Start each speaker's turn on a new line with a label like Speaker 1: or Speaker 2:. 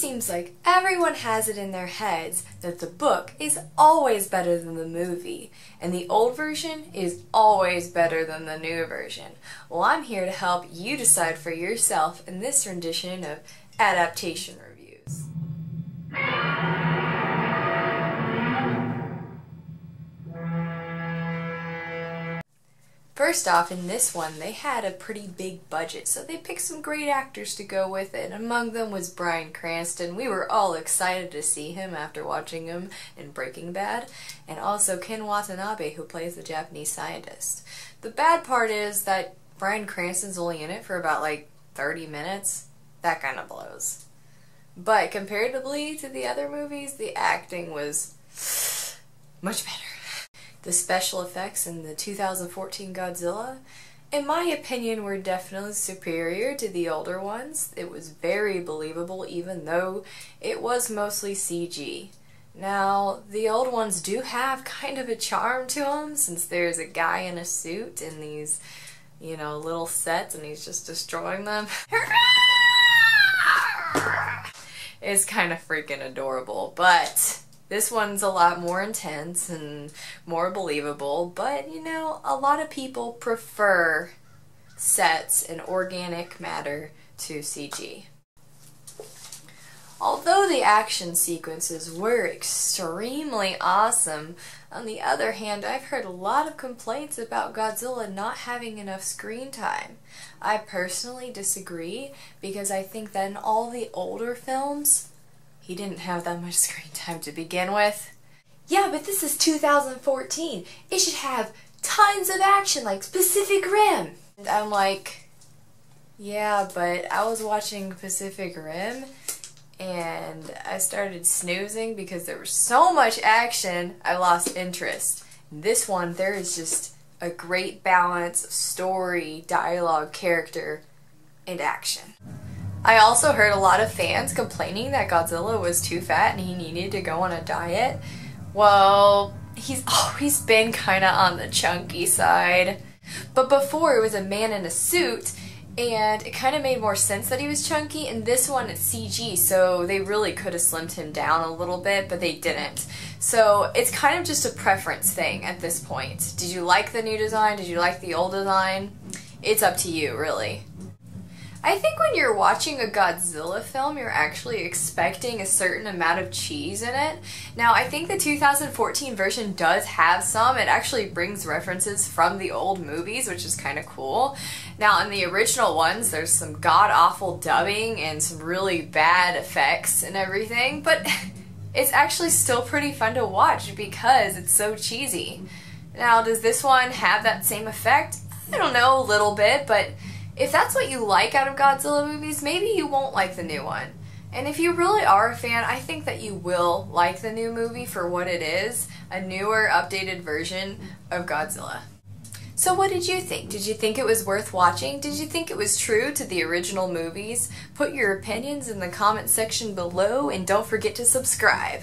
Speaker 1: seems like everyone has it in their heads that the book is always better than the movie, and the old version is always better than the new version. Well, I'm here to help you decide for yourself in this rendition of Adaptation Reviews. First off, in this one, they had a pretty big budget, so they picked some great actors to go with it. Among them was Bryan Cranston. We were all excited to see him after watching him in Breaking Bad, and also Ken Watanabe, who plays the Japanese scientist. The bad part is that Bryan Cranston's only in it for about like 30 minutes. That kind of blows. But comparatively to the other movies, the acting was much better. The special effects in the 2014 Godzilla, in my opinion, were definitely superior to the older ones. It was very believable even though it was mostly CG. Now, the old ones do have kind of a charm to them since there's a guy in a suit in these, you know, little sets and he's just destroying them. It's kind of freaking adorable, but this one's a lot more intense and more believable, but you know, a lot of people prefer sets and organic matter to CG. Although the action sequences were extremely awesome, on the other hand, I've heard a lot of complaints about Godzilla not having enough screen time. I personally disagree because I think that in all the older films, he didn't have that much screen time to begin with. Yeah, but this is 2014. It should have tons of action like Pacific Rim. And I'm like, yeah, but I was watching Pacific Rim and I started snoozing because there was so much action, I lost interest. In this one, there is just a great balance of story, dialogue, character, and action. I also heard a lot of fans complaining that Godzilla was too fat and he needed to go on a diet. Well, he's always been kinda on the chunky side. But before it was a man in a suit, and it kind of made more sense that he was chunky. In this one, it's CG, so they really could have slimmed him down a little bit, but they didn't. So it's kind of just a preference thing at this point. Did you like the new design? Did you like the old design? It's up to you, really. I think when you're watching a Godzilla film, you're actually expecting a certain amount of cheese in it. Now, I think the 2014 version does have some. It actually brings references from the old movies, which is kind of cool. Now, in the original ones, there's some god-awful dubbing and some really bad effects and everything, but it's actually still pretty fun to watch because it's so cheesy. Now, does this one have that same effect? I don't know, a little bit, but if that's what you like out of Godzilla movies, maybe you won't like the new one. And if you really are a fan, I think that you will like the new movie for what it is, a newer, updated version of Godzilla. So what did you think? Did you think it was worth watching? Did you think it was true to the original movies? Put your opinions in the comment section below and don't forget to subscribe.